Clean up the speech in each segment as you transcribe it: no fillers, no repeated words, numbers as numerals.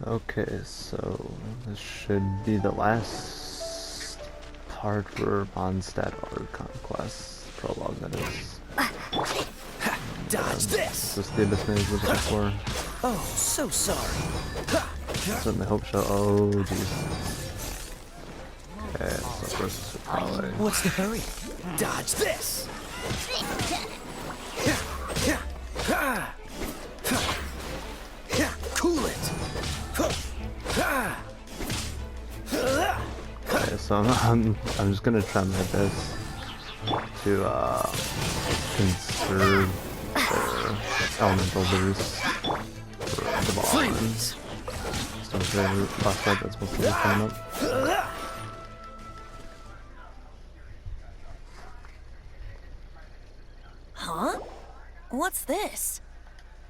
Okay, so this should be the last part for Mondstadt Art Conquest Prologue, that is. Dodge this! Is this the abyss mage we're looking for? Oh, so sorry. Certainly hope so. Oh, jeez. Okay, so first we'll probably... What's the hurry? Dodge this! Cool it! Okay, so I'm just gonna try my best to conserve their elemental boost for the ball. So the last fight that's supposed to be coming up. Huh? What's this?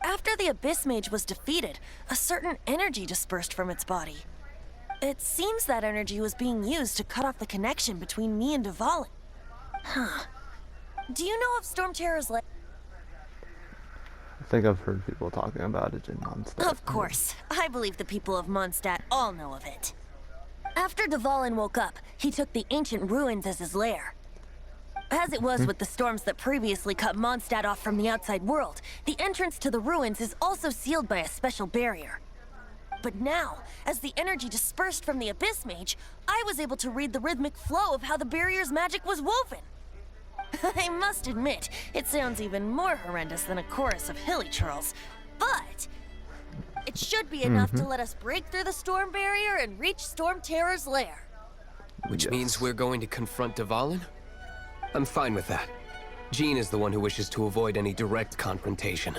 After the Abyss Mage was defeated, a certain energy dispersed from its body. It seems that energy was being used to cut off the connection between me and Dvalin. Huh. Do you know of Stormterror's I think I've heard people talking about it in Mondstadt. Of course. I believe the people of Mondstadt all know of it. After Dvalin woke up, he took the ancient ruins as his lair. As it was with the storms that previously cut Mondstadt off from the outside world, the entrance to the ruins is also sealed by a special barrier. But now, as the energy dispersed from the Abyss Mage, I was able to read the rhythmic flow of how the barrier's magic was woven. I must admit, it sounds even more horrendous than a chorus of hilly churls, but it should be enough to let us break through the storm barrier and reach Stormterror's lair. Which means we're going to confront Dvalin? I'm fine with that. Jean is the one who wishes to avoid any direct confrontation.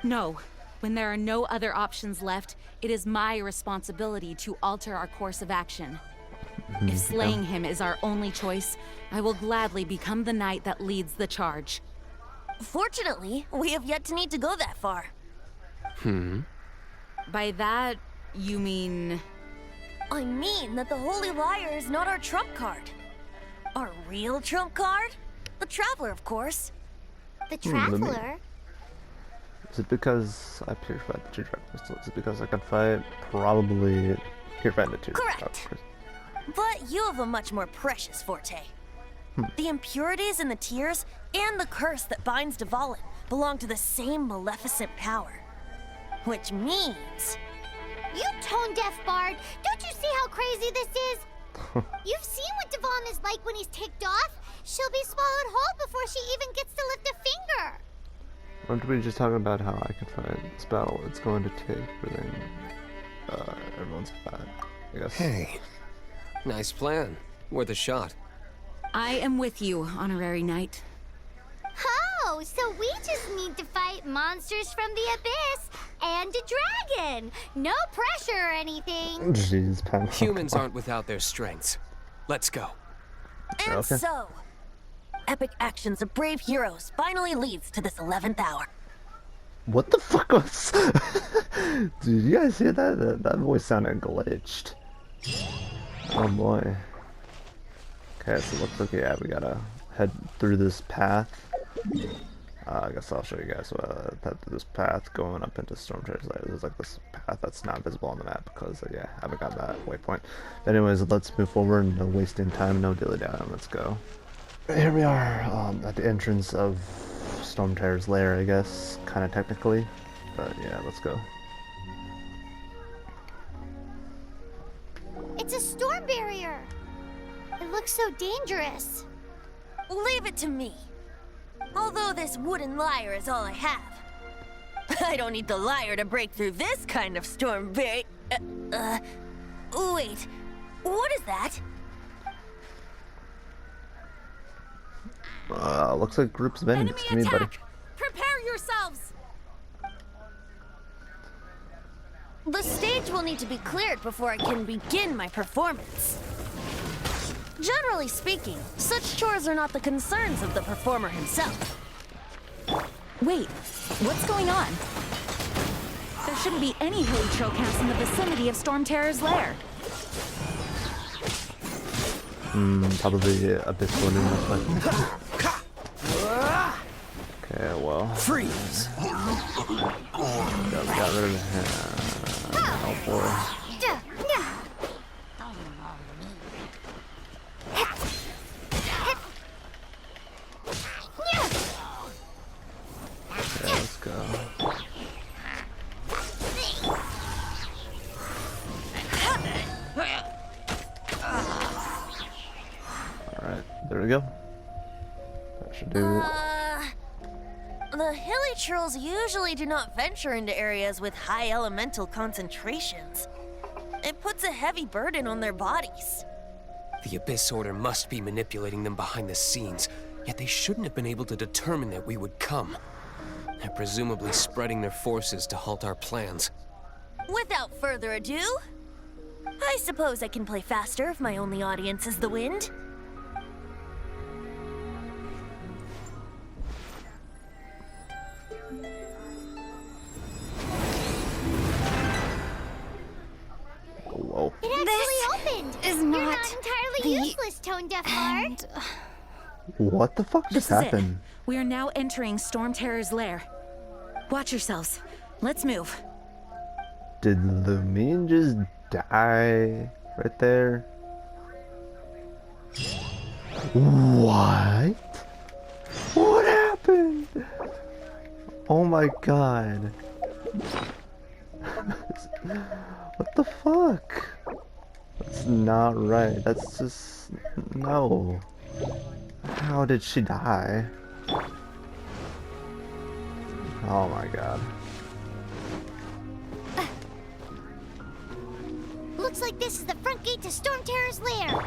No. When there are no other options left, it is my responsibility to alter our course of action. If slaying him is our only choice, I will gladly become the knight that leads the charge. Fortunately, we have yet to need to go that far. By that, you mean... I mean that the Holy Liar is not our trump card. Our real trump card? The Traveler, of course. The Traveler? Is it because I purified the two dragon crystals? Is it because I can fight? Probably purified the two. Correct. But you have a much more precious forte. The impurities in the tears and the curse that binds Dvalin belong to the same maleficent power. Which means... You tone-deaf bard! Don't you see how crazy this is? You've seen what Dvalin is like when he's ticked off. She'll be swallowed whole before she even gets to lift a finger. Weren't we just talking about how I can fight the spell it's going to take for them? Everyone's bad, I guess. Hey, nice plan. Worth a shot. I am with you, honorary knight. Oh, so we just need to fight monsters from the abyss and a dragon. No pressure or anything. Jeez, Pam. Humans aren't without their strengths. Let's go. And so, epic actions of brave heroes finally leads to this 11th hour. What the fuck was... Did you guys hear that? That voice sounded glitched. Oh boy. Okay, so it looks like, yeah, we gotta head through this path. I guess I'll show you guys this path going up into Stormterror's lair. There's like this path that's not visible on the map because, yeah, I haven't got that waypoint. But anyways, let's move forward. No wasting time, no dilly-dallying. Let's go. Here we are at the entrance of Stormterror's lair, I guess, kind of technically. But yeah, let's go. It's a storm barrier. It looks so dangerous. Leave it to me. Although this wooden lyre is all I have. I don't need the lyre to break through this kind of storm barrier. Wait. What is that? Looks like groups of enemies to me, buddy. Prepare yourselves! The stage will need to be cleared before I can begin my performance. Generally speaking, such chores are not the concerns of the performer himself. Wait, what's going on? There shouldn't be any hilly trail camps in the vicinity of Stormterror's lair. Probably Abyss one most likely. Okay, well. Freeze! Got rid of him. before. Yeah, let's go. Alright, there we go. That should do it. The hilly trolls usually do not venture into areas with high elemental concentrations. It puts a heavy burden on their bodies. The Abyss Order must be manipulating them behind the scenes, yet they shouldn't have been able to determine that we would come. They're presumably spreading their forces to halt our plans. Without further ado, I suppose I can play faster if my only audience is the wind. Whoa. It actually opened. is You're not not entirely the useless, Tone Deaf Bard. What the fuck just This is it. happened? We are now entering Stormterror's lair. Watch yourselves. Let's move. Did Lumine just die right there? What? What happened? Oh my god. What the fuck? That's not right. That's just... no. How did she die? Oh my god. Looks like this is the front gate to Stormterror's lair.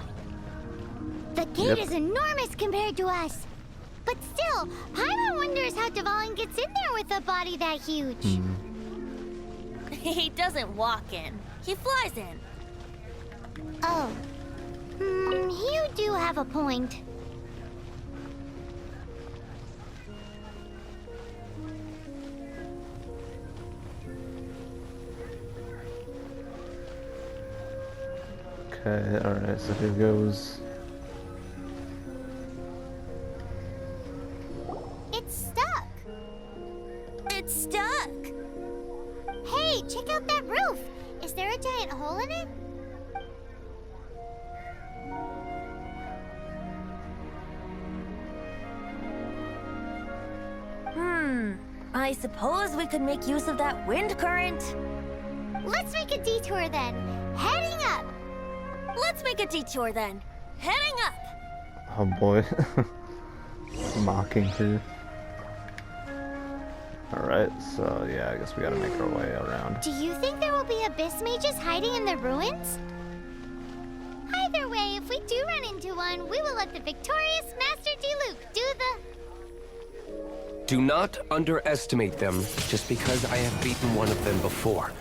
The gate Yep. is enormous compared to us. But still, Paimon wonders how Dvalin gets in there with a body that huge. He doesn't walk in, he flies in. Oh. You do have a point. Okay, alright, so here goes. It's stuck. It's stuck. Hey, check out that roof. Is there a giant hole in it? I suppose we could make use of that wind current. Let's make a detour then. Heading up. Let's make a detour then. Heading up. Oh boy. Mocking her. Alright, so yeah, I guess we gotta make our way around. Do you think there will be abyss mages hiding in the ruins? Either way, if we do run into one, we will let the victorious Master Diluc do the... Do not underestimate them just because I have beaten one of them before.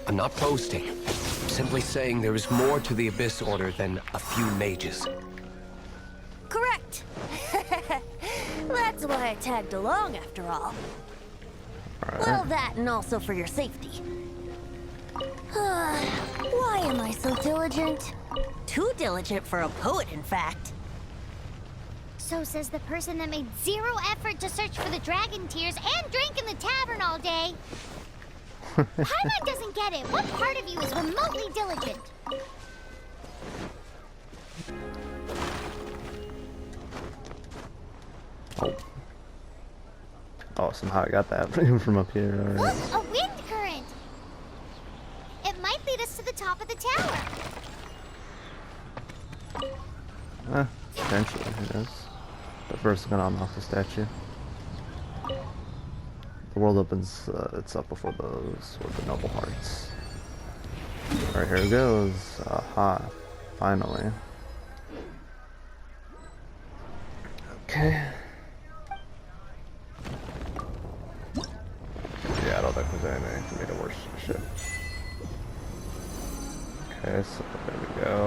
I'm not boasting. I'm simply saying there is more to the Abyss Order than a few mages. Correct. That's why I tagged along after all. Alright. Well, that and also for your safety. Why am I so diligent? Too diligent for a poet, in fact. So says the person that made zero effort to search for the dragon tears and drank in the tavern all day. Paimon doesn't get it. What part of you is remotely diligent? Oh. Oh, somehow I got that from up here. Alright. Look, a wind current. It might lead us to the top of the tower. Potentially, who knows? But first, I'm gonna unlock the statue. The world opens itself before those with the noble hearts. Alright, here it goes. Aha. Finally. Okay. Yeah, I don't think there's anything for me to worship. Shit. Okay, so there we go.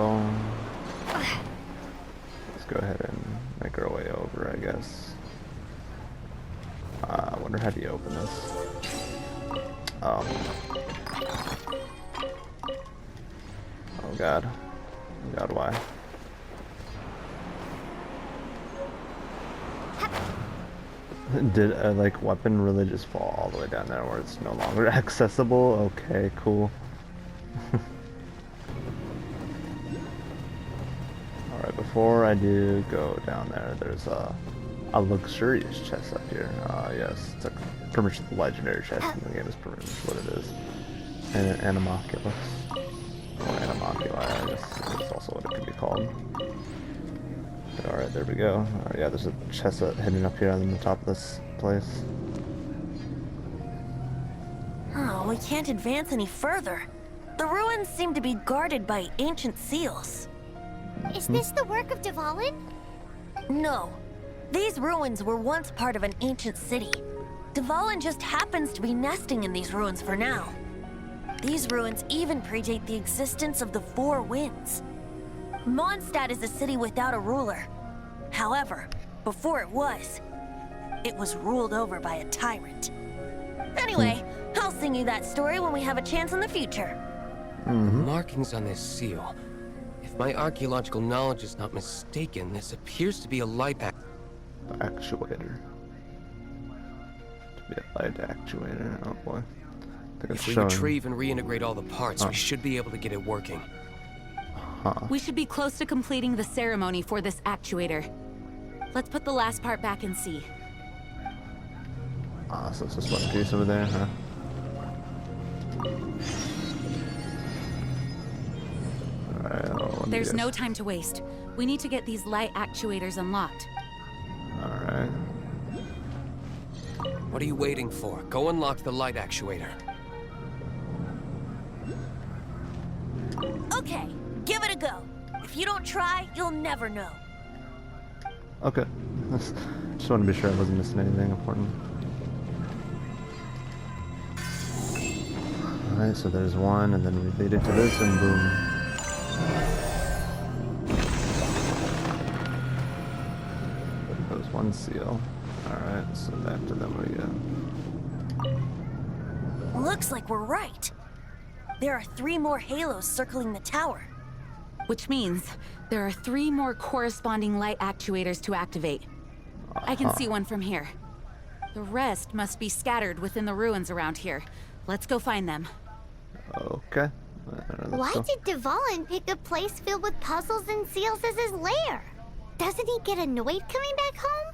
Let's go ahead and make our way over, I guess. I wonder how do you open this? Oh. Oh god. Oh god, why? Did a like weapon really just fall all the way down there where it's no longer accessible? Okay, cool. Alright, before I do go down there, there's a luxurious chest up here. Yes, it's like pretty much the legendary chest in the game is pretty much what it is. And an animoculus. Or animoculi, I guess that's also what it could be called. Alright, there we go. Alright, yeah, there's a chest hidden up here on the top of this place. Oh, we can't advance any further. The ruins seem to be guarded by ancient seals. Is this the work of Dvalin? No. These ruins were once part of an ancient city. Dvalin just happens to be nesting in these ruins for now. These ruins even predate the existence of the Four Winds. Mondstadt is a city without a ruler. However, before it was ruled over by a tyrant. Anyway, I'll sing you that story when we have a chance in the future. Markings on this seal. If my archaeological knowledge is not mistaken, this appears to be a light Actuator. To be a light actuator. Oh boy. I think it's If we showing. retrieve and reintegrate all the parts, we should be able to get it working. We should be close to completing the ceremony for this actuator. Let's put the last part back and see. So it's just one piece over there, huh? Alright, There's no time to waste. We need to get these light actuators unlocked. Alright. What are you waiting for? Go unlock the light actuator. Okay, give it a go. If you don't try, you'll never know. Okay. Just want to be sure I wasn't missing anything important. Alright, so there's one, and then we lead it to this, and boom. There's one seal. Alright, so back to them we go. Looks like we're right. There are 3 more halos circling the tower. Which means there are 3 more corresponding light actuators to activate. I can see one from here. The rest must be scattered within the ruins around here. Let's go find them. Okay. Why did Dvalin pick a place filled with puzzles and seals as his lair? Doesn't he get annoyed coming back home?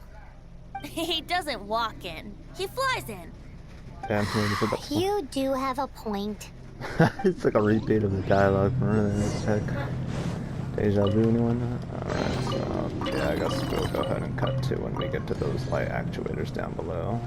He doesn't walk in. He flies in. Damn, You do have a point. it's like a repeat of the dialogue from earlier. What the heck? Deja vu, anyone? Alright, so yeah, I guess we'll go ahead and cut to when we get to those light actuators down below.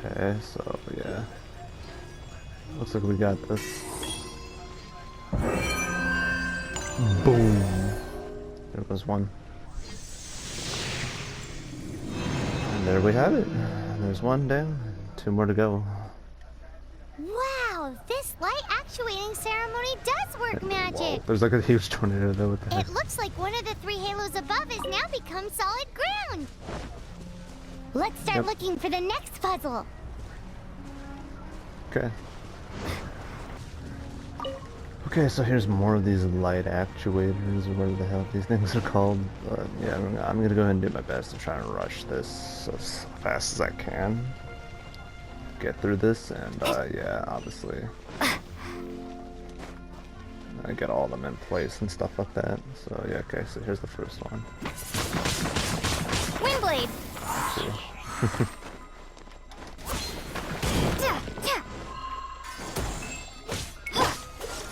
Okay, so yeah. Looks like we got this. Boom. There was one. And there we have it. There's one down. 2 more to go. Wow, this light actuating ceremony does work magic. Whoa, there's like a huge tornado there. What the heck? It looks like one of the 3 halos above has now become solid ground. Let's start looking for the next puzzle. Okay. Okay, so here's more of these light actuators, or whatever the hell these things are called. But yeah, I'm gonna go ahead and do my best to try and rush this as fast as I can. Get through this, and yeah, obviously I get all of them in place and stuff like that. So yeah, okay, so here's the first one. Windblade.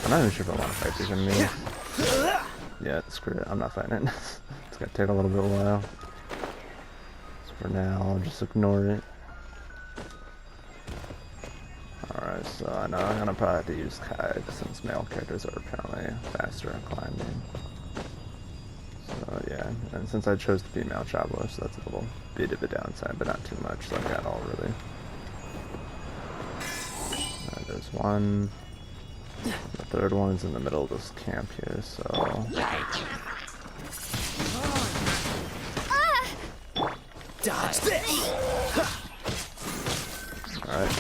I'm not even sure if I want to fight these enemies. Yeah, screw it, I'm not fighting it. It's gonna take a little bit of a while. So for now, I'll just ignore it. Alright, so I know I'm gonna probably have to use Kai since male characters are apparently faster at climbing. So yeah, and since I chose the female traveler, so that's a little bit of a downside, but not too much, so I got all really. There's one. The third one's in the middle of this camp here, so... Dodge this! Alright.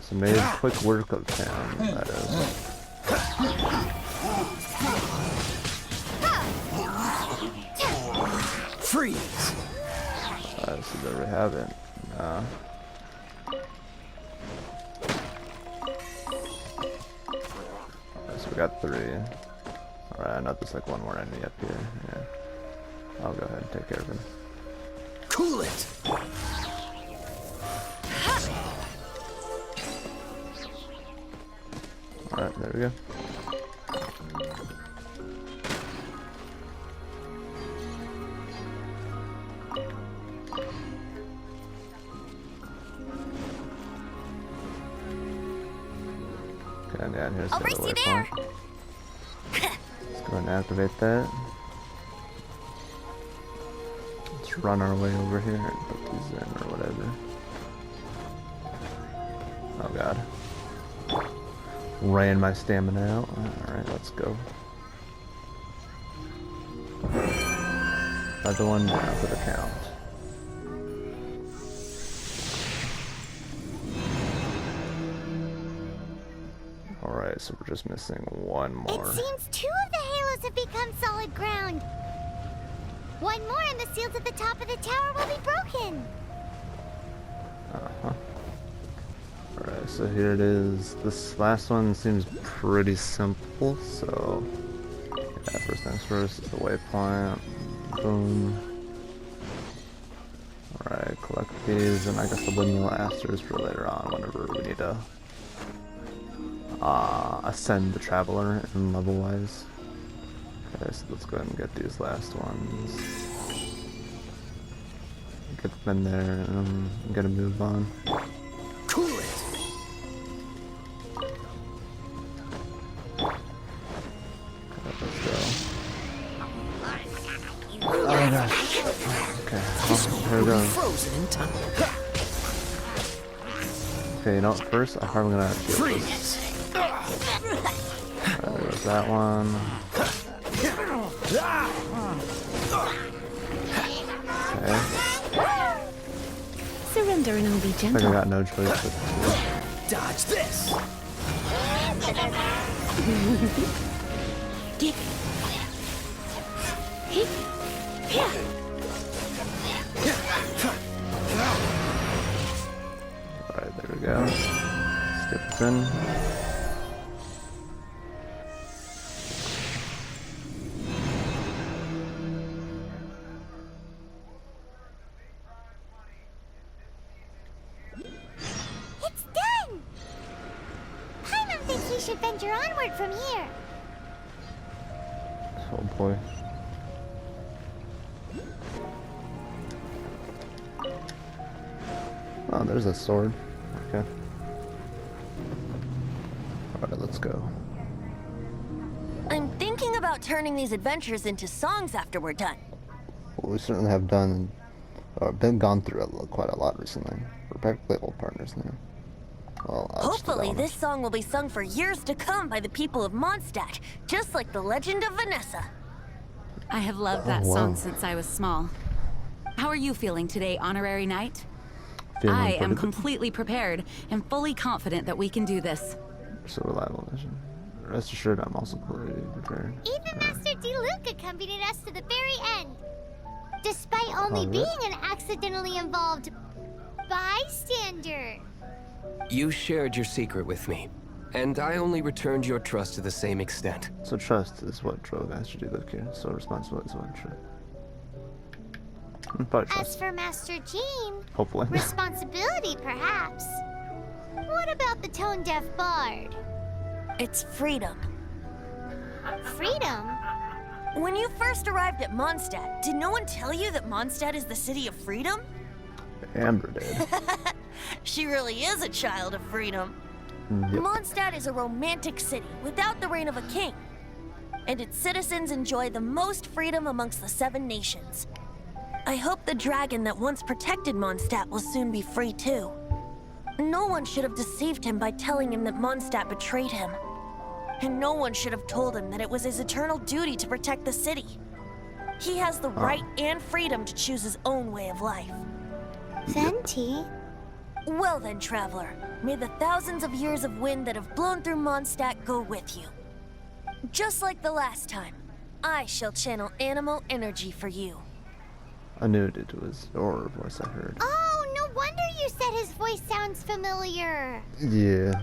So made quick work of him, that is. Freeze! Alright, so there we have it. So we got 3. Alright, I know there's like one more enemy up here. Yeah. I'll go ahead and take care of him. Cool it! Alright, there we go. Okay, and here's the I'll race other you there. waypoint. Let's go and activate that. Let's run our way over here and put these in or whatever. Oh god. Ran my stamina out. Alright, let's go. Another one down for the count. Alright, so we're just missing one more. It seems 2 of the halos have become solid ground. One more and the seals at the top of the tower will be broken. Uh-huh. Alright, so here it is. This last one seems pretty simple, so... Yeah, first things first is the waypoint. Boom. Alright, collect these, and I guess the windmill asters for later on, whenever we need to... ascend the traveler in level-wise. Okay, so let's go ahead and get these last ones. Get them in there and get a move on. Cool it! Let's go. Oh gosh. Okay, well, here we go. Frozen in time. Okay, you know what? First, I'm probably gonna have to do this. Freeze! There goes that one. Okay. Surrender and be I think I gentle. got no choice but to. Dodge this! Alright, there we go. Skip this in. It's done! Paimon thinks we should venture onward from here. Oh boy. Oh, there's a sword. Okay. Alright, let's go. I'm thinking about turning these adventures into songs after we're done. Well, we certainly have done, or gone through quite a lot recently. We're practically old partners now. Well, Hopefully this song will be sung for years to come by the people of Mondstadt, just like the legend of Vanessa. I have loved that wow. song since I was small. How are you feeling today, Honorary Knight? Feeling I pretty am good. completely prepared and fully confident that we can do this. So reliable mission. Rest assured, I'm also pretty prepared. Even Master Diluc accompanied us to the very end. Despite only Oh, being really? an accidentally involved bystander. You shared your secret with me, and I only returned your trust to the same extent. So trust is what drove Master Diluc here. So responsibility is what trust. Probably As trust. for Master Jean, Hopefully. responsibility perhaps. What about the tone-deaf bard? It's freedom. Freedom? When you first arrived at Mondstadt, did no one tell you that Mondstadt is the city of freedom? Amber did. She really is a child of freedom. Yep. Mondstadt is a romantic city without the reign of a king. And its citizens enjoy the most freedom amongst the 7 nations. I hope the dragon that once protected Mondstadt will soon be free too. No one should have deceived him by telling him that Mondstadt betrayed him. And no one should have told him that it was his eternal duty to protect the city. He has the right and freedom to choose his own way of life. Venti? Well then, traveler, may the thousands of years of wind that have blown through Mondstadt go with you. Just like the last time, I shall channel animal energy for you. I knew it was your voice I heard. Oh, no wonder you said his voice sounds familiar. Yeah,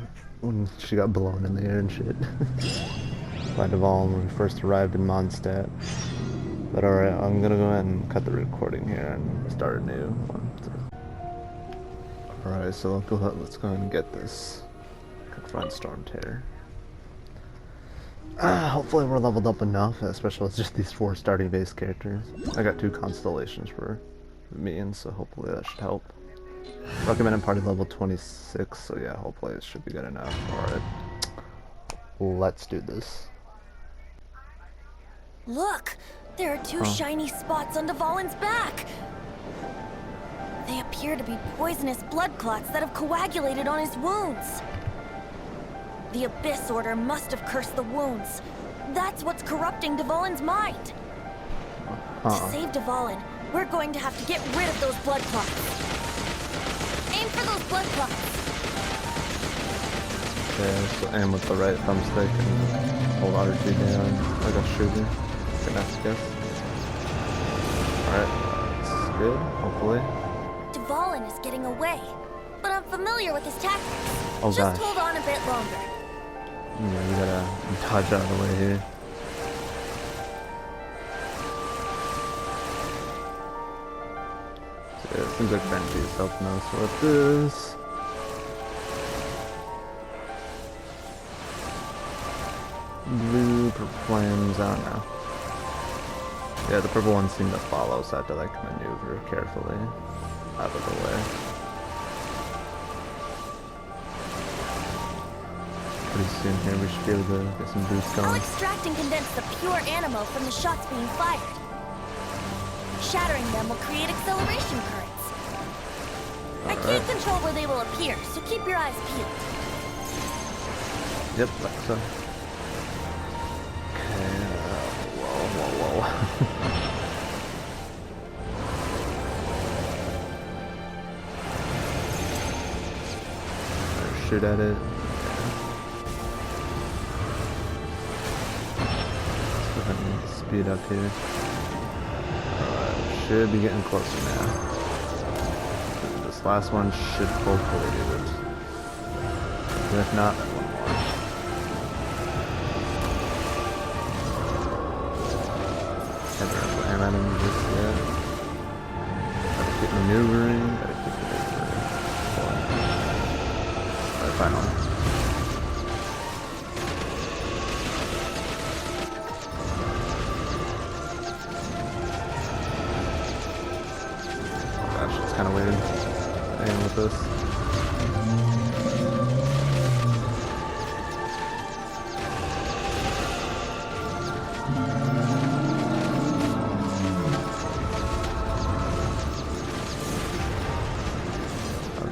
when she got blown in the air and shit. By Duvall when we first arrived in Mondstadt. But alright, I'm gonna go ahead and cut the recording here and start a new one. Alright, so let's go ahead and get this. Confront Stormterror. Hopefully we're leveled up enough, especially with just these 4 starting base characters. I got 2 constellations for me, and so hopefully that should help. Recommended party level 26, so yeah, hopefully it should be good enough. Alright, let's do this. Look! There are 2 shiny spots on Dvalin's back! They appear to be poisonous blood clots that have coagulated on his wounds. The Abyss Order must have cursed the wounds. That's what's corrupting Dvalin's mind. To save Dvalin, we're going to have to get rid of those blood clots. Aim for those blood clots. Okay, so aim with the right thumbstick and hold R2 down like a shooter. That's good. Alright, that's good, hopefully. Dvalin is getting away, but I'm familiar with his tactics. Oh, Just gosh. hold on a bit longer. Yeah, we gotta dodge out of the way here. So, yeah, it seems like Benji is helping us with this. Blue, purple flames, I don't know. Yeah, the purple ones seem to follow, so I have to like maneuver carefully out of the way. Pretty soon here we should be able to get some boost I'll going. extract and condense the pure animo from the shots being fired. Shattering them will create acceleration currents. I can't control where they will appear, so keep your eyes peeled. Yep, like so. Okay, whoa. Shoot at it. Let's go ahead and speed up here. Alright, should be getting closer now. This last one should hopefully do it. And if not, then one more. Can't remember at him just yet. Gotta keep maneuvering, Alright, finally. Oh gosh, it's kinda weird aiming with this.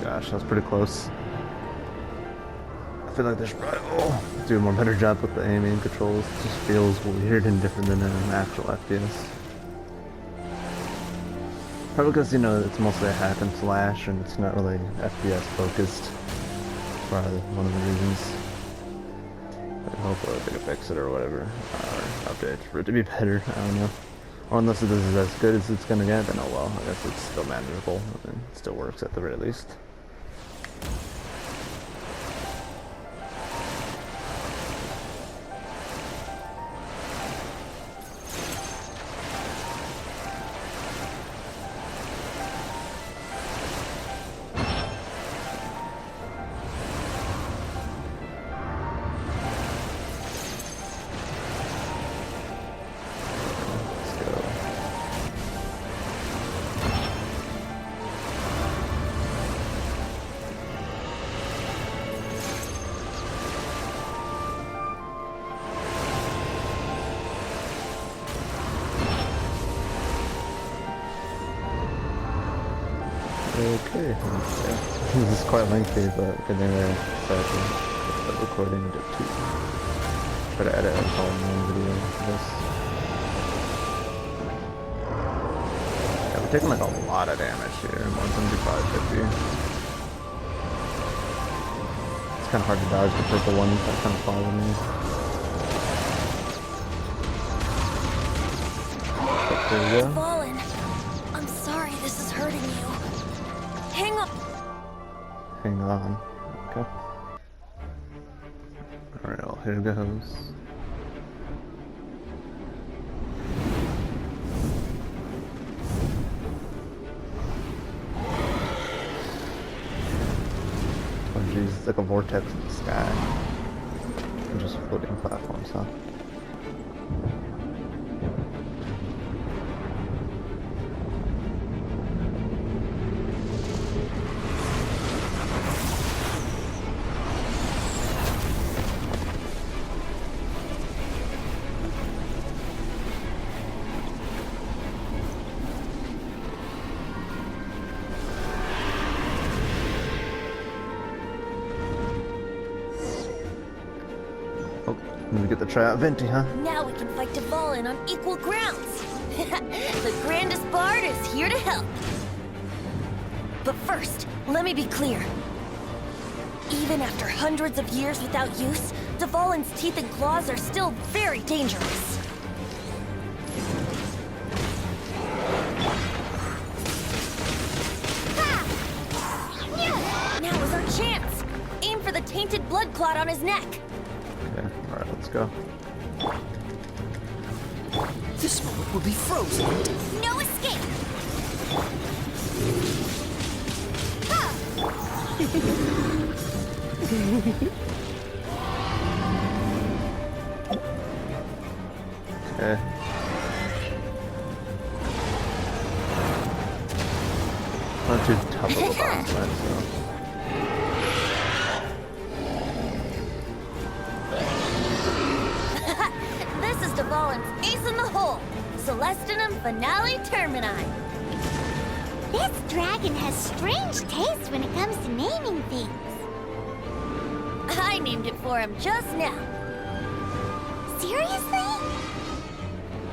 Gosh, that was pretty close. I feel like they should probably do a more better job with the aiming controls. It just feels weird and different than an actual FPS. Probably because, you know, it's mostly a hack and slash and it's not really FPS focused. Probably one of the reasons. But hopefully they can fix it or whatever. Or update for it to be better. I don't know. Or unless this is as good as it's gonna get, then oh well. I guess it's still manageable. I mean, it still works at the very least. Okay, yeah. This is quite lengthy, but we're gonna start the recording into 2. Try to edit all in one video for this. Yeah, we're taking like a lot of damage here, 175, 50. It's kind of hard to dodge the purple ones that kind of follow me. But there we go. Fallen. I'm sorry this is hurting you. Hang on. Hang on. Okay. Alright, well, here goes. Oh jeez, it's like a vortex in the sky. And just floating platforms, huh? Oh, need to get the try out Venti, huh? Now we can fight Dvalin on equal grounds. The grandest bard is here to help. But first, let me be clear. Even after hundreds of years without use, Dvalin's teeth and claws are still very dangerous. Now is our chance. Aim for the tainted blood clot on his neck. Okay, alright, let's go. This moment will be frozen. No escape! Okay. Not too tough of a boss fight, so. This is Dvalin's ace in the hole. Celestinum Finale Termini. This dragon has strange taste when it comes to naming things. I named it for him just now. Seriously?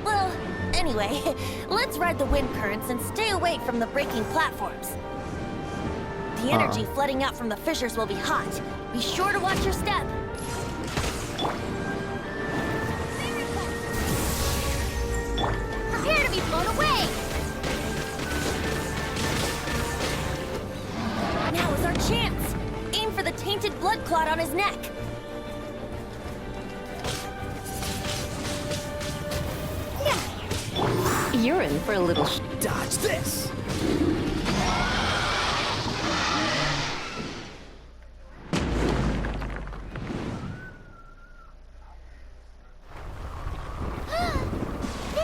Well, anyway, let's ride the wind currents and stay away from the breaking platforms. The energy flooding out from the fissures will be hot. Be sure to watch your step. Prepare to be blown away! Now is our chance. Aim for the tainted blood clot on his neck. You're in for a little Dodge this!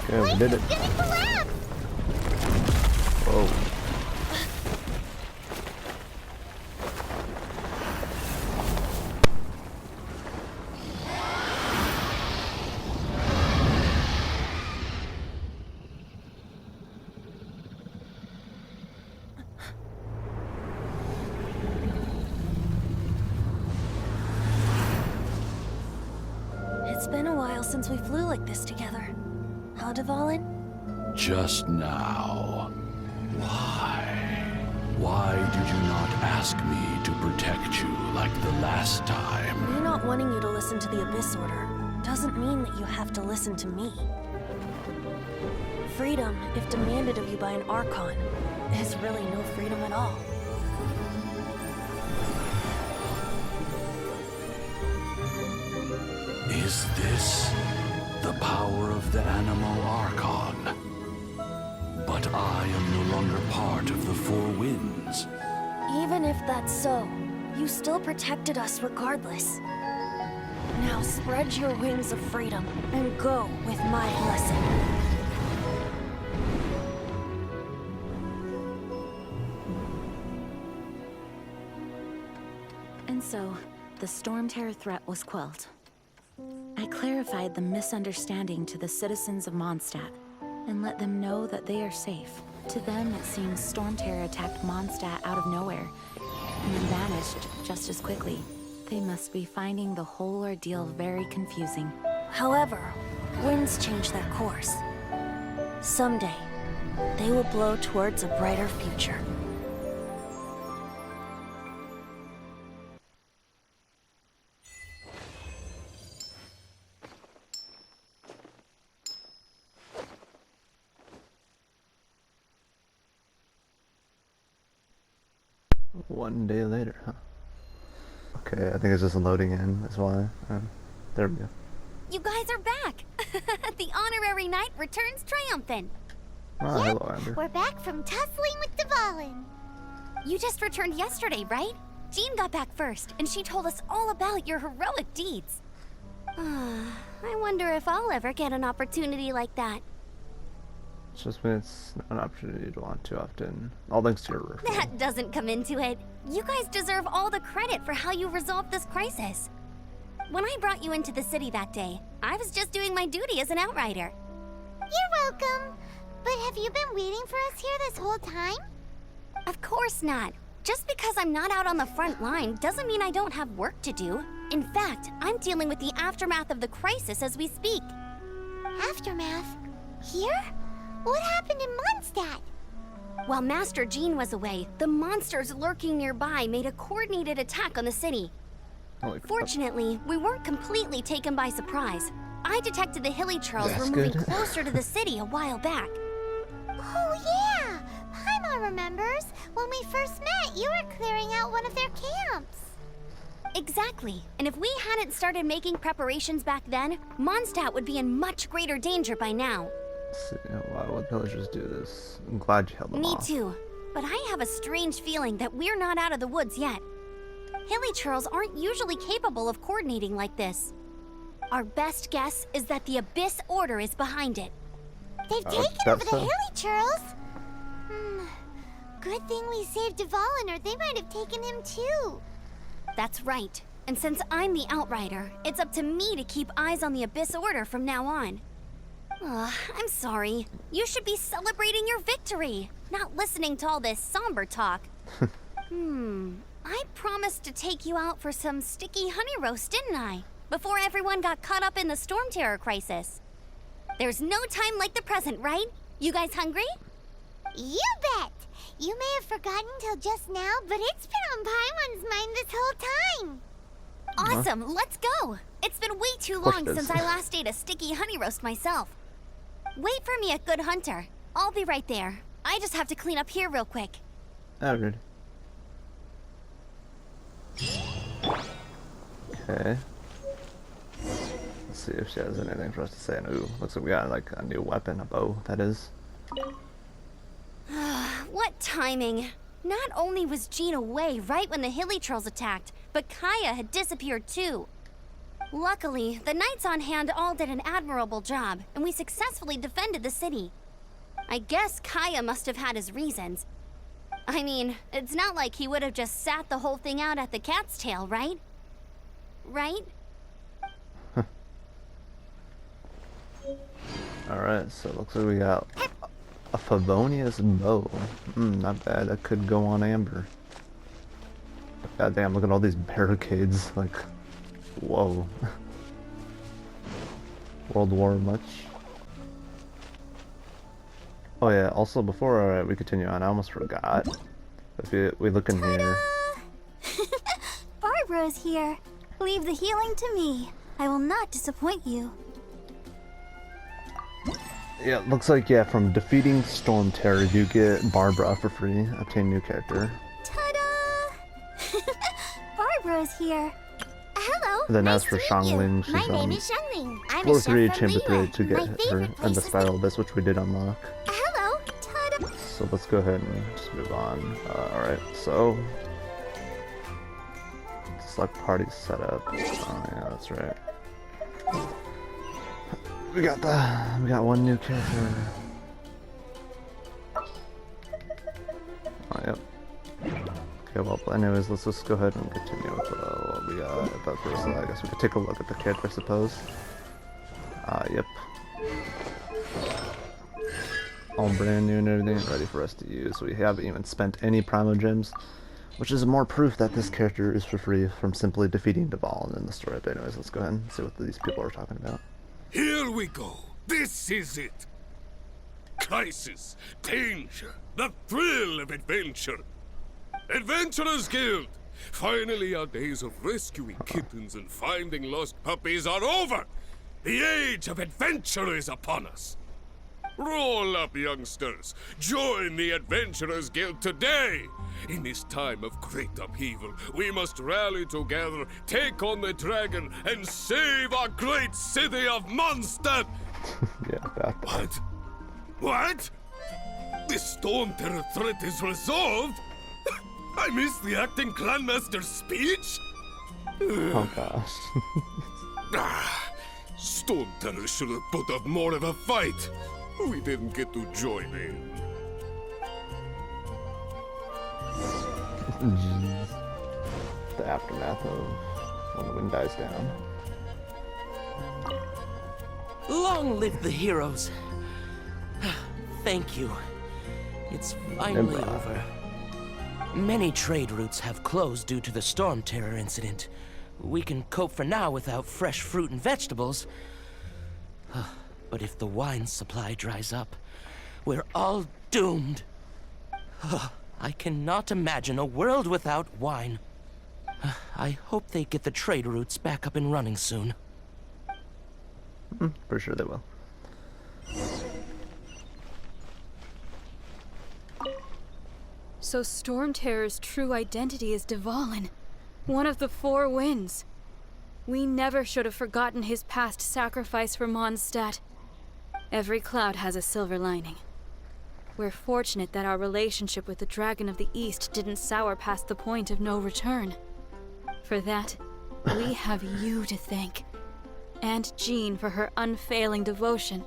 Okay, we did it. It's gonna collapse! Whoa. It's been a while since we flew like this together. Huh, Dvalin? Just now. Why? Why did you not ask me to protect you like the last time? Me not wanting you to listen to the Abyss Order doesn't mean that you have to listen to me. Freedom, if demanded of you by an Archon, is really no freedom at all. Is this the power of the Animo Archon? But I am no longer part of the Four Winds. Even if that's so, you still protected us regardless. Now spread your wings of freedom and go with my blessing. And so, the Stormterror threat was quelled. I clarified the misunderstanding to the citizens of Mondstadt. and let them know that they are safe. To them, it seems Stormterror attacked Mondstadt out of nowhere, and then vanished just as quickly. They must be finding the whole ordeal very confusing. However, winds change their course. Someday, they will blow towards a brighter future. One day later, huh? Okay, I think it's just loading in, that's why. There we go. You guys are back! The honorary knight returns triumphant. Ah, hello, Amber. We're back from tussling with Dvalin. You just returned yesterday, right? Jean got back first, and she told us all about your heroic deeds. I wonder if I'll ever get an opportunity like that. It's just when it's not an opportunity to want too often. All thanks to your referral. That doesn't come into it. You guys deserve all the credit for how you resolved this crisis. When I brought you into the city that day, I was just doing my duty as an outrider. You're welcome. But have you been waiting for us here this whole time? Of course not. Just because I'm not out on the front line doesn't mean I don't have work to do. In fact, I'm dealing with the aftermath of the crisis as we speak. Aftermath? Here? What happened in Mondstadt? While Master Jean was away, the monsters lurking nearby made a coordinated attack on the city. Holy crap. Fortunately, we weren't completely taken by surprise. I detected the Hilly Churls That's were moving good. closer to the city a while back. Oh yeah! Paimon remembers. When we first met, you were clearing out one of their camps. Exactly. And if we hadn't started making preparations back then, Mondstadt would be in much greater danger by now. Let's see, why would pillagers do this? I'm glad you held them Me off. too. But I have a strange feeling that we're not out of the woods yet. Hilly Churls aren't usually capable of coordinating like this. Our best guess is that the Abyss Order is behind it. They've taken over the Hilly Churls? Good thing we saved Dvalin, or they might have taken him too. That's right. And since I'm the Outrider, it's up to me to keep eyes on the Abyss Order from now on. I'm sorry. You should be celebrating your victory, not listening to all this somber talk. I promised to take you out for some sticky honey roast, didn't I? Before everyone got caught up in the Stormterror crisis. There's no time like the present, right? You guys hungry? You bet! You may have forgotten till just now, but it's been on Paimon's mind this whole time. Awesome, let's go! It's been way too long since I last ate a sticky honey roast myself. Wait for me at Good Hunter. I'll be right there. I just have to clean up here real quick. Oh, good. Okay. Let's see if she has anything for us to say. Ooh, looks like we got like a new weapon, a bow, that is. What timing! Not only was Jean away right when the Hilly Trolls attacked, but Kaya had disappeared too. Luckily, the knights on hand all did an admirable job, and we successfully defended the city. I guess Kaya must have had his reasons. I mean, it's not like he would have just sat the whole thing out at the cat's tail, right? Right? Alright, so it looks like we got a Favonius bow. Not bad. That could go on Amber. God damn, look at all these barricades. Like, whoa. World War much? Oh yeah, also before we continue on, I almost forgot. If we look in here. Barbara's here. Leave the healing to me. I will not disappoint you. Yeah, it looks like, yeah, from defeating Stormterror, you get Barbara for free. Obtain new character. Ta-da! Barbara's here. Hello. Then nice as for to meet you. Shangling, she's My name is Shangling. I'm floor a chef 3, from chamber 3 Liyue. to get My her, favorite and place the is spiral abyss, which we did unlock. Hello. Ta-da. So let's go ahead and just move on. Alright, so select party setup. Oh yeah, that's right. We got one new character. Oh yep. Okay, well anyways, let's just go ahead and continue with what we got. But first, I guess we could take a look at the character, I suppose. Yep. all brand new and everything, ready for us to use. We haven't even spent any Primo Gems, which is more proof that this character is for free from simply defeating Duval in the story. But anyways, let's go ahead and see what these people are talking about. Here we go. This is it. Crisis, danger, the thrill of adventure. Adventurers Guild! Finally, our days of rescuing kittens and finding lost puppies are over! The age of adventure is upon us! Roll up, youngsters! Join the Adventurers Guild today! In this time of great upheaval, we must rally together, take on the dragon, and save our great city of Mondstadt! Yeah, about that. What? What? The Stormterror threat is resolved? I missed the acting clanmaster's speech? Oh gosh. Stormterror should have put up more of a fight. We didn't get to join in. Jeez. The aftermath of when the wind dies down. Long live the heroes. Thank you. It's finally Goodbye. over. Many trade routes have closed due to the Stormterror incident. We can cope for now without fresh fruit and vegetables. But if the wine supply dries up, we're all doomed. I cannot imagine a world without wine. I hope they get the trade routes back up and running soon. For sure they will. So Stormterror's true identity is Dvalin, one of the Four Winds. We never should have forgotten his past sacrifice for Mondstadt. Every cloud has a silver lining. We're fortunate that our relationship with the Dragon of the East didn't sour past the point of no return. For that, we have you to thank. And Jean for her unfailing devotion.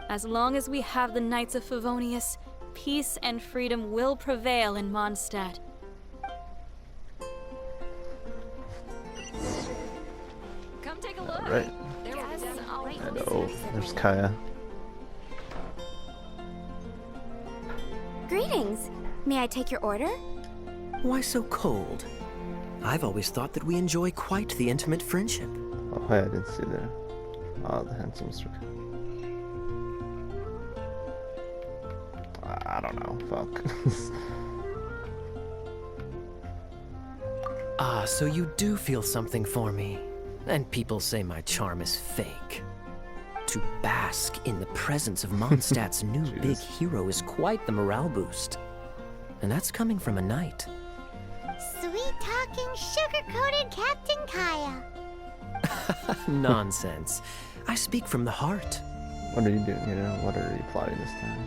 As long as we have the Knights of Favonius, peace and freedom will prevail in Mondstadt. Come take a look. Right. And oh, there's Kaya. Greetings. May I take your order? Why so cold? I've always thought that we enjoy quite the intimate friendship. Oh, hey, I didn't see there. Oh, the handsome Mr. I don't know. Fuck. Ah, so you do feel something for me. And people say my charm is fake. To bask in the presence of Mondstadt's new big hero is quite the morale boost. And that's coming from a knight. Sweet-talking, sugar-coated Captain Kaya. Nonsense. I speak from the heart. What are you doing here? What are you plotting this time?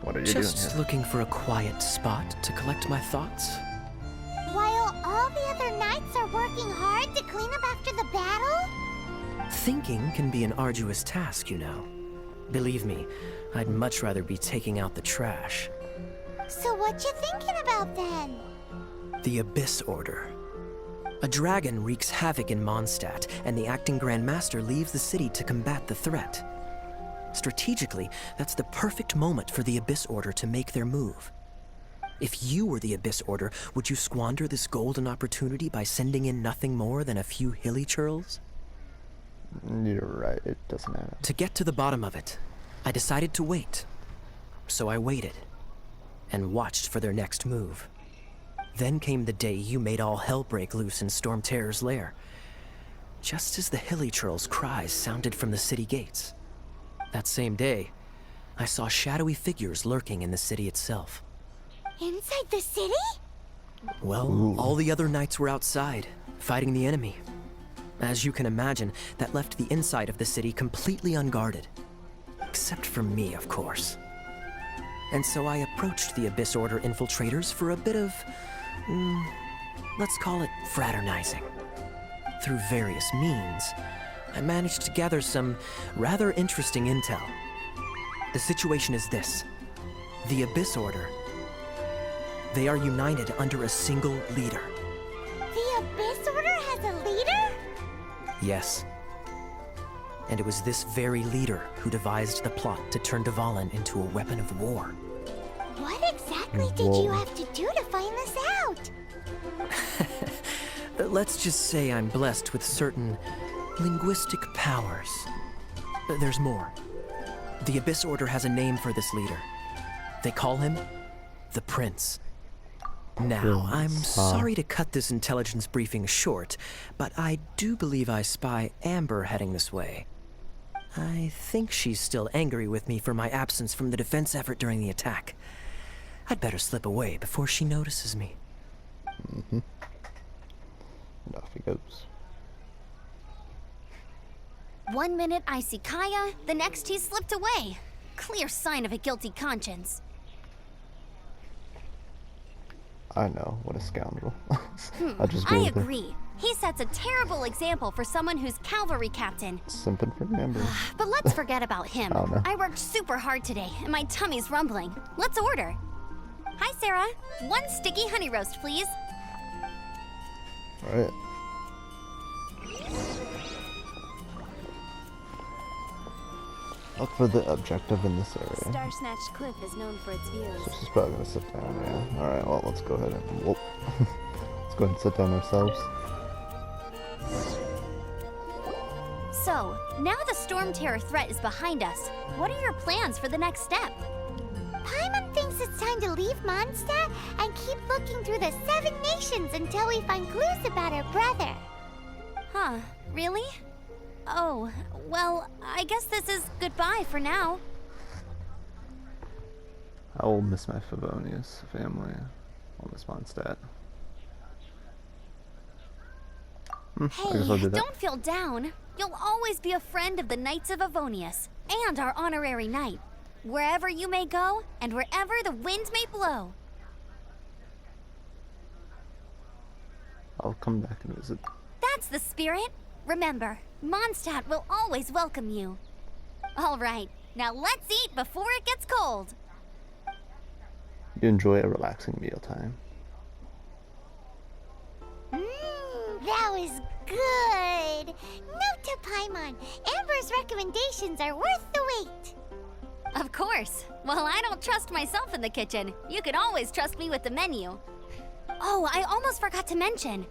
What are you Just doing here? looking for a quiet spot to collect my thoughts. While all the other knights are working hard to clean up after the battle? Thinking can be an arduous task, you know. Believe me, I'd much rather be taking out the trash. So what you thinking about then? The Abyss Order. A dragon wreaks havoc in Mondstadt, and the acting Grand Master leaves the city to combat the threat. Strategically, that's the perfect moment for the Abyss Order to make their move. If you were the Abyss Order, would you squander this golden opportunity by sending in nothing more than a few hilly churls? You're right, it doesn't matter. To get to the bottom of it, I decided to wait. So I waited, and watched for their next move. Then came the day you made all hell break loose in Stormterror's lair. Just as the hilly churls' cries sounded from the city gates. That same day, I saw shadowy figures lurking in the city itself. Inside the city? Well, all the other knights were outside, fighting the enemy. As you can imagine, that left the inside of the city completely unguarded. Except for me, of course. And so I approached the Abyss Order infiltrators for a bit of, let's call it fraternizing. Through various means, I managed to gather some rather interesting intel. The situation is this. The Abyss Order, they are united under a single leader. The Abyss Order has a leader? Yes. And it was this very leader who devised the plot to turn Dvalin into a weapon of war. What exactly did you have to do to find this out? Let's just say I'm blessed with certain linguistic powers. There's more. The Abyss Order has a name for this leader. They call him the Prince. Now, I'm sorry to cut this intelligence briefing short, but I do believe I spy Amber heading this way. I think she's still angry with me for my absence from the defense effort during the attack. I'd better slip away before she notices me. And off he goes. 1 minute I see Kaya, the next he slipped away. Clear sign of a guilty conscience. I know, what a scoundrel. I just go I with her. agree. He sets a terrible example for someone who's cavalry captain. Simping for Amber. But let's forget about him. Oh, no. I worked super hard today, and my tummy's rumbling. Let's order. Hi, Sarah. 1 sticky honey roast, please. Alright. Look for the objective in this area. Star-snatched cliff is known for its views. So she's probably gonna sit down, yeah. Alright, well, let's go ahead and... Whoop. Let's go ahead and sit down ourselves. So, now the Stormterror threat is behind us. What are your plans for the next step? Paimon thinks it's time to leave Mondstadt and keep looking through the 7 nations until we find clues about her brother. Huh, really? Oh, well, I guess this is goodbye for now. I will miss my Favonius family. I'll miss Mondstadt. I guess I'll Hey, do that. don't feel down. You'll always be a friend of the Knights of Avonius, and our honorary knight. Wherever you may go, and wherever the wind may blow. I'll come back and visit. That's the spirit. Remember, Mondstadt will always welcome you. All right, now let's eat before it gets cold. You enjoy a relaxing mealtime. That was good. Note to Paimon, Amber's recommendations are worth the wait. Of course. Well, I don't trust myself in the kitchen. You can always trust me with the menu. Oh, I almost forgot to mention.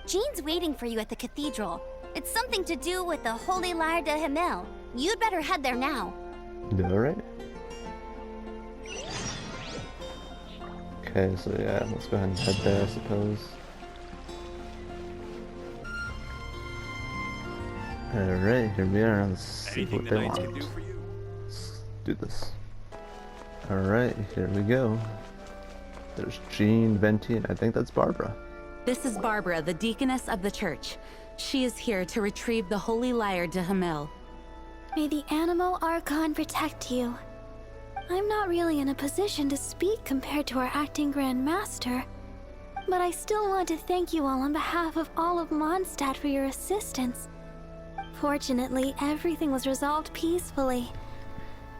Jean's waiting for you at the cathedral. It's something to do with the Holy Lyre de Himmel. You'd better head there now. Alright. Okay, so yeah, let's go ahead and head there, I suppose. Alright, here we are. Let's see what they want. Let's do this. Alright, here we go. There's Jean, Venti, and I think that's Barbara. This is Barbara, the deaconess of the church. She is here to retrieve the Holy Lyre de Himmel. May the Animo Archon protect you. I'm not really in a position to speak compared to our acting Grand Master, but I still want to thank you all on behalf of all of Mondstadt for your assistance. Fortunately, everything was resolved peacefully.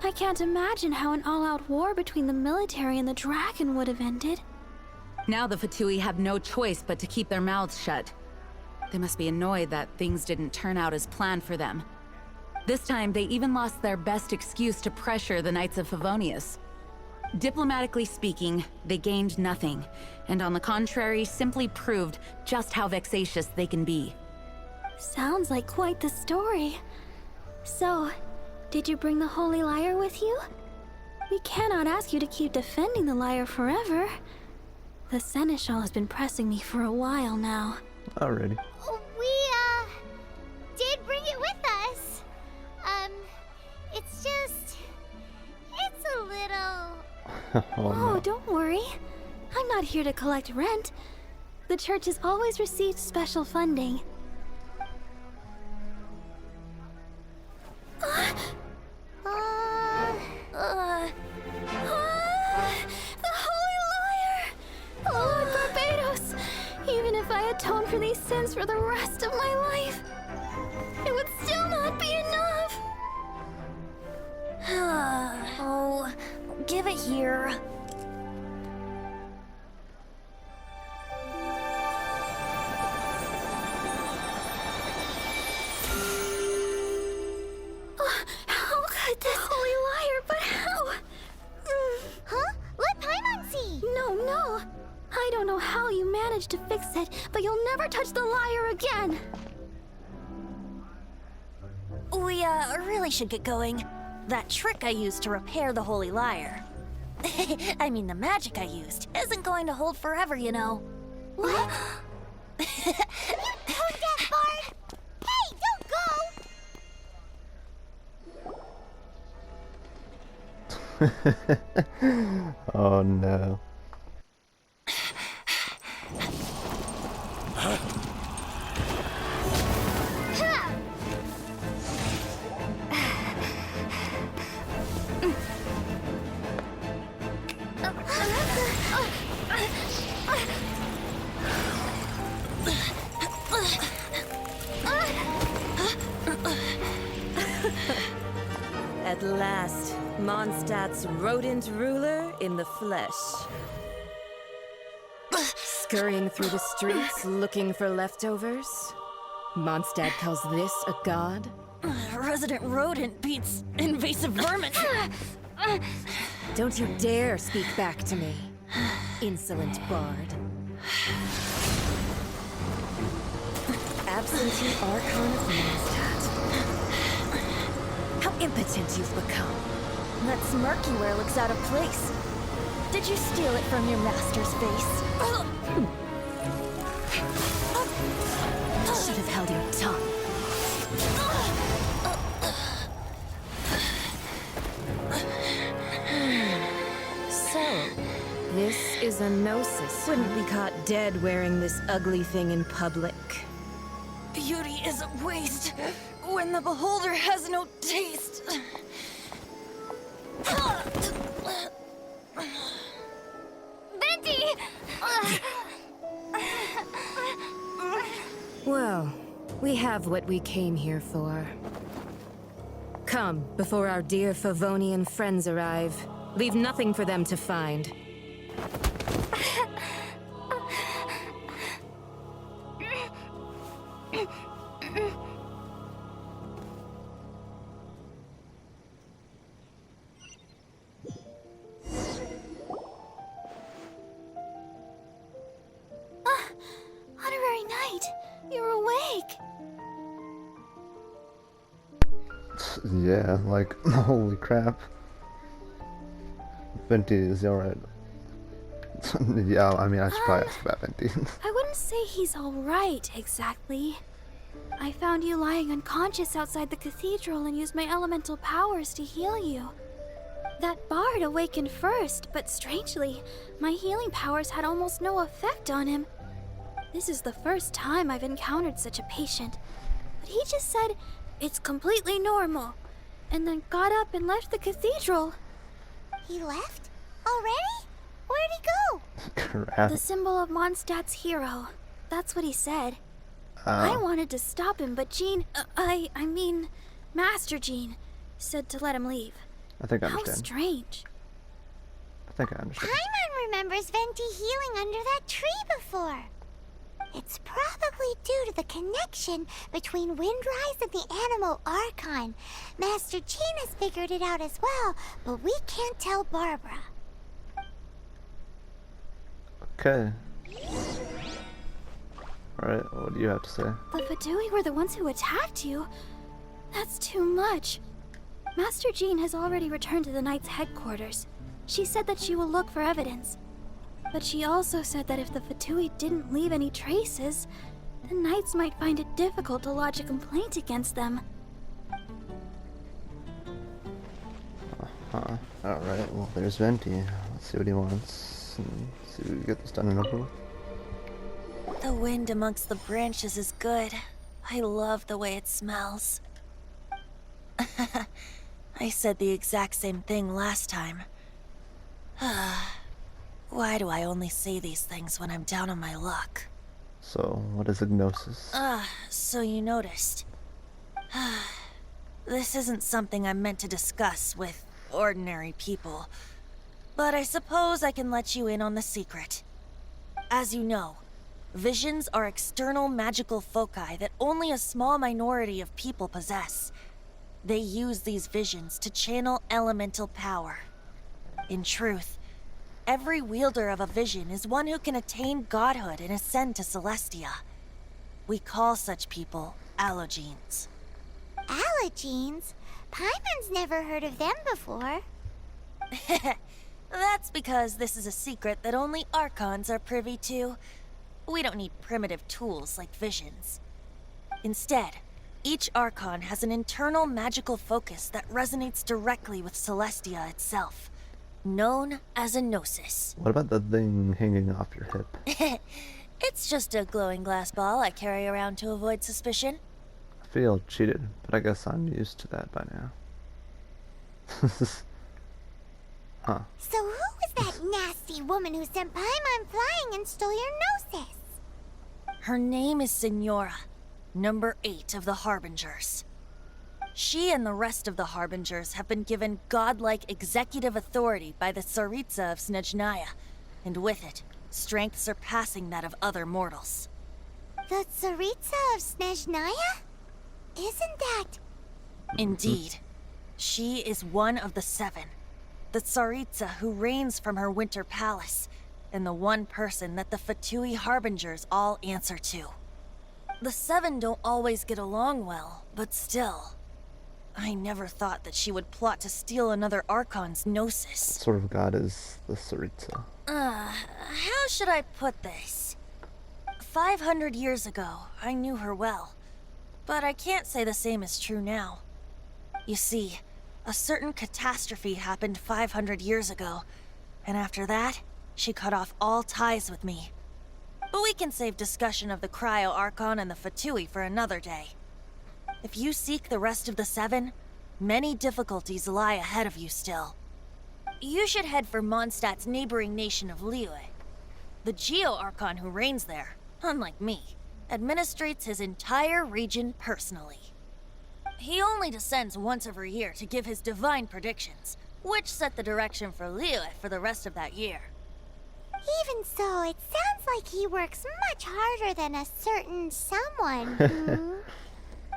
I can't imagine how an all-out war between the military and the dragon would have ended. Now the Fatui have no choice but to keep their mouths shut. They must be annoyed that things didn't turn out as planned for them. This time, they even lost their best excuse to pressure the Knights of Favonius. Diplomatically speaking, they gained nothing, and on the contrary, simply proved just how vexatious they can be. Sounds like quite the story. So, did you bring the Holy Lyre with you? We cannot ask you to keep defending the lyre forever. The Seneschal has been pressing me for a while now. Alrighty. We, did bring it with us. It's just... It's a little... Oh, don't worry. I'm not here to collect rent. The church has always received special funding. The Holy Lyre! Lord Barbados! Even if I atone for these sins for the rest of my life, it would still not be enough! Oh, give it here. managed to fix it, but you'll never touch the lyre again. We, really should get going. That trick I used to repair the Holy Lyre. I mean, the magic I used isn't going to hold forever, you know. What? You tone deaf, Bard! Hey, don't go! Oh no. At last, Mondstadt's rodent ruler in the flesh. Scurrying through the streets looking for leftovers? Mondstadt calls this a god? Resident rodent beats invasive vermin. Don't you dare speak back to me, insolent bard. Absentee Archon of Mondstadt. How impotent you've become. That smirky wear looks out of place. Did you steal it from your master's face? Should have held your tongue. So, this is a gnosis. Wouldn't be caught dead wearing this ugly thing in public. Beauty is a waste when the beholder has no taste. Venti! Well, we have what we came here for. Come, before our dear Favonian friends arrive. Leave nothing for them to find. Honorary Knight, you're awake. Yeah, like, holy crap. Venti, is he alright? Yeah, I mean, I should probably ask about Venti. I wouldn't say he's alright, exactly. I found you lying unconscious outside the cathedral and used my elemental powers to heal you. That bard awakened first, but strangely, my healing powers had almost no effect on him. This is the first time I've encountered such a patient. But he just said, it's completely normal, and then got up and left the cathedral. He left? Already? Where'd he go? Crap. The symbol of Mondstadt's hero. That's what he said. I wanted to stop him, but Jean, I mean, Master Jean, said to let him leave. I think I How understand. strange. I think I understand. Paimon remembers Venti healing under that tree before. It's probably due to the connection between Windrise and the Animal Archon. Master Jean has figured it out as well, but we can't tell Barbara. Okay. Alright, what do you have to say? The Fadui were the ones who attacked you. That's too much. Master Jean has already returned to the Knight's headquarters. She said that she will look for evidence. But she also said that if the Fatui didn't leave any traces, the Knights might find it difficult to lodge a complaint against them. Alright, well, there's Venti. Let's see what he wants. And see if we can get this done and over with. The wind amongst the branches is good. I love the way it smells. I said the exact same thing last time. Why do I only say these things when I'm down on my luck? So, what is a gnosis? So you noticed. This isn't something I'm meant to discuss with ordinary people. But I suppose I can let you in on the secret. As you know, visions are external magical foci that only a small minority of people possess. They use these visions to channel elemental power. In truth, Every wielder of a vision is one who can attain godhood and ascend to Celestia. We call such people allogenes. Allogenes? Paimon's never heard of them before. That's because this is a secret that only Archons are privy to. We don't need primitive tools like visions. Instead, each Archon has an internal magical focus that resonates directly with Celestia itself, known as a gnosis. What about the thing hanging off your hip? It's just a glowing glass ball I carry around to avoid suspicion. I feel cheated, but I guess I'm used to that by now. Huh. So who was that nasty woman who sent Paimon flying and stole your gnosis? Her name is Senora, number 8 of the Harbingers. She and the rest of the Harbingers have been given godlike executive authority by the Tsaritsa of Snezhnaya, and with it, strength surpassing that of other mortals. The Tsaritsa of Snezhnaya? Isn't that... Indeed. She is one of the 7. The Tsaritsa who reigns from her winter palace, and the one person that the Fatui Harbingers all answer to. The 7 don't always get along well, but still. I never thought that she would plot to steal another Archon's gnosis. What sort of god is the Tsaritsa? How should I put this? 500 years ago, I knew her well, but I can't say the same is true now. You see, a certain catastrophe happened 500 years ago, and after that, she cut off all ties with me. But we can save discussion of the Cryo Archon and the Fatui for another day. If you seek the rest of the 7, many difficulties lie ahead of you still. You should head for Mondstadt's neighboring nation of Liyue. The Geo Archon who reigns there, unlike me, administrates his entire region personally. He only descends once every year to give his divine predictions, which set the direction for Liyue for the rest of that year. Even so, it sounds like he works much harder than a certain someone.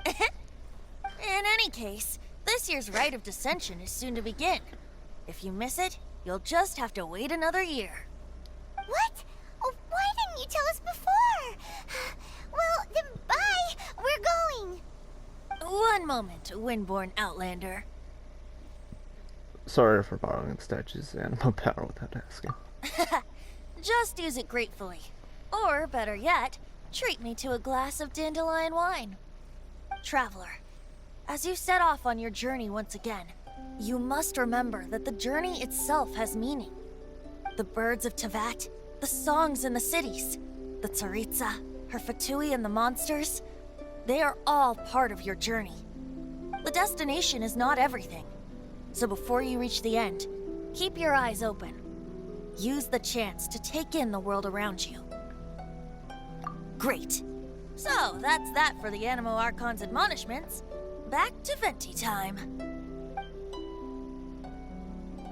In any case, this year's Rite of Descension is soon to begin. If you miss it, you'll just have to wait another year. What? Oh, why didn't you tell us before? Well, then bye! We're going! One moment, Windborn Outlander. Sorry for borrowing the statue's animal power without asking. Just use it gratefully. Or, better yet, treat me to a glass of dandelion wine. Traveler, as you set off on your journey once again, you must remember that the journey itself has meaning. The birds of Tevat, the songs in the cities, the Tsaritsa, her Fatui and the monsters, they are all part of your journey. The destination is not everything. So before you reach the end, keep your eyes open. Use the chance to take in the world around you. Great. So, that's that for the Animo Archon's admonishments. Back to Venti time.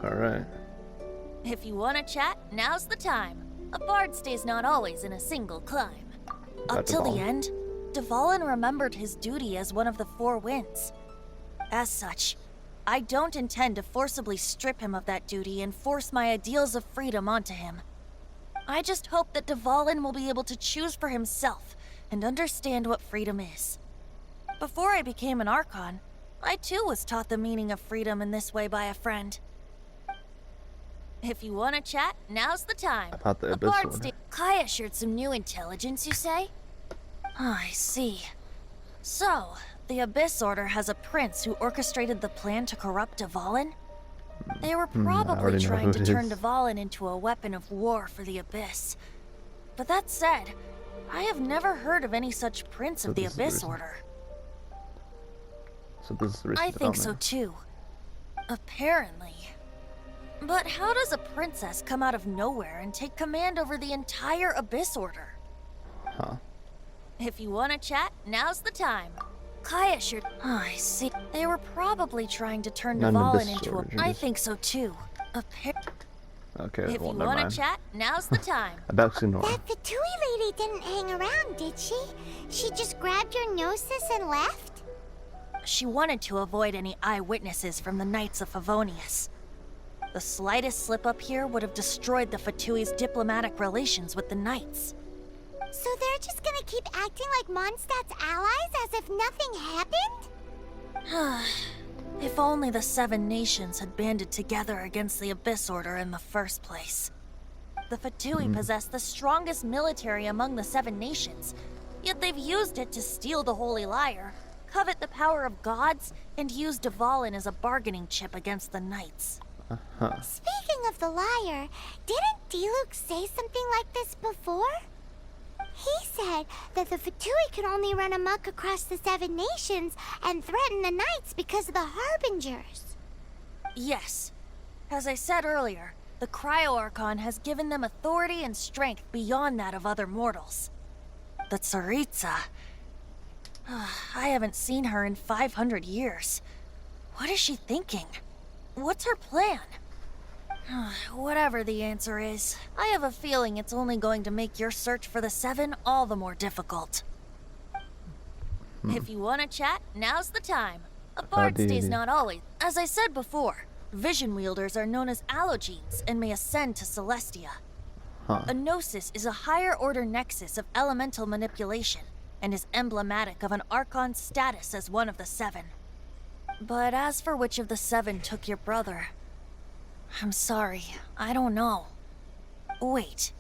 Alright. If you want to chat, now's the time. A bard stays not always in a single climb. Up till the end, Dvalin remembered his duty as one of the 4 winds. As such, I don't intend to forcibly strip him of that duty and force my ideals of freedom onto him. I just hope that Dvalin will be able to choose for himself and understand what freedom is. Before I became an Archon, I too was taught the meaning of freedom in this way by a friend. If you want to chat, now's the time. About the Abyss Order. Kaya shared some new intelligence, you say? Oh, I see. So, the Abyss Order has a prince who orchestrated the plan to corrupt Dvalin? They were probably trying to turn Dvalin into a weapon of war for the Abyss. But that said, I have never heard of any such prince of the Abyss Order. So this is the I think so too. Apparently. But how does a princess come out of nowhere and take command over the entire Abyss Order? Huh. If you want to chat, now's the time. Kaya should... Oh, I see. They were probably trying to turn Dvalin into a... I think so too. Okay, if you want to chat, now's the time. About Senora. That Fatui lady didn't hang around, did she? She just grabbed your gnosis and left? She wanted to avoid any eyewitnesses from the Knights of Favonius. The slightest slip up here would have destroyed the Fatui's diplomatic relations with the Knights. So they're just gonna keep acting like Mondstadt's allies as if nothing happened? If only the 7 nations had banded together against the Abyss Order in the first place. The Fatui possess the strongest military among the 7 nations, yet they've used it to steal the Holy Lyre, covet the power of gods, and use Dvalin as a bargaining chip against the Knights. Speaking of the lyre, didn't Diluc say something like this before? He said that the Fatui could only run amok across the 7 nations and threaten the Knights because of the Harbingers. Yes. As I said earlier, the Cryo-Archon has given them authority and strength beyond that of other mortals. The Tsaritsa... I haven't seen her in 500 years. What is she thinking? What's her plan? Whatever the answer is, I have a feeling it's only going to make your search for the 7 all the more difficult. If you want to chat, now's the time. A bard stays not always. As I said before, vision wielders are known as allogenes and may ascend to Celestia. A gnosis is a higher order nexus of elemental manipulation and is emblematic of an Archon's status as one of the 7. But as for which of the 7 took your brother, I'm sorry, I don't know. Wait,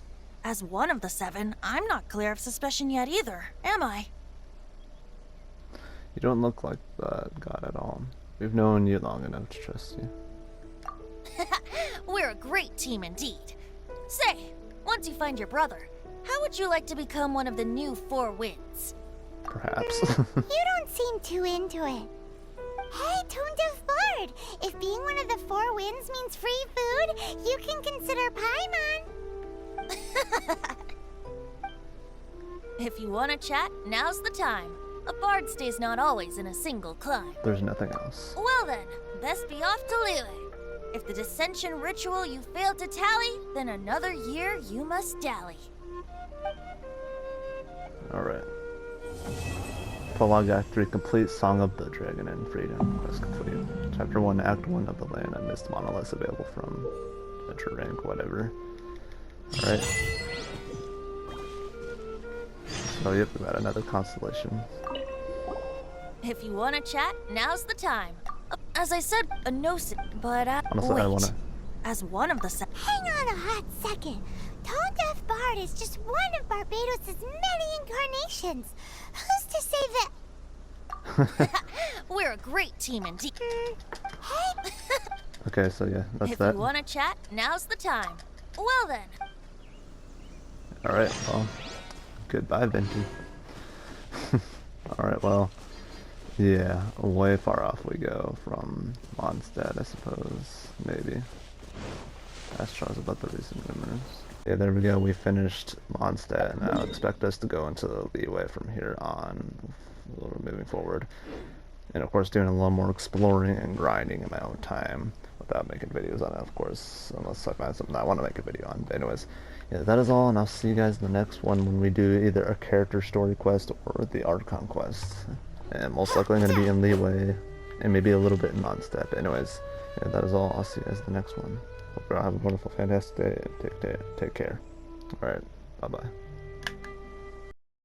as one of the 7, I'm not clear of suspicion yet either, am I? You don't look like that god at all. We've known you long enough to trust you. We're a great team indeed. Say, once you find your brother, how would you like to become one of the new 4 Winds? Perhaps. You don't seem too into it. Hey, Tone Deaf Bard! If being one of the 4 Winds means free food, you can consider Paimon. If you want to chat, now's the time. A bard stays not always in a single climb. There's nothing else. Well then, best be off to Liyue. If the dissension ritual you failed to tally, then another year you must dally. Alright. Prologue Act 3 complete, Song of the Dragon and Freedom. Quest complete. Chapter 1, Act 1 of the Land and Mist monoliths available from adventure rank, whatever. Alright. So yep, we got another constellation. If you want to chat, now's the time. As I said, a gnosis, but Honestly, wait. I wanna... As one of the Hang on a hot second. Tone Deaf Bard is just one of Barbados' many incarnations. Who's to say that? We're a great team indeed. Hey. Okay, so yeah, that's if that. If you want to chat, now's the time. Well then. Alright, well, goodbye, Venti. Alright, well, yeah, way far off we go from Mondstadt, I suppose, maybe. Ask Charles about the recent rumors. Yeah, there we go, we finished Mondstadt, and now expect us to go into Liyue from here on, moving forward. And of course doing a little more exploring and grinding in my own time, without making videos on it, of course, unless I find something I want to make a video on. But anyways, yeah, that is all, and I'll see you guys in the next one when we do either a character story quest or the Archon quest. And most likely I'm going to be in Liyue, and maybe a little bit in Mondstadt. But anyways, yeah, that is all. I'll see you guys in the next one. Hope you all have a wonderful, fantastic day, and take care. Alright, bye-bye.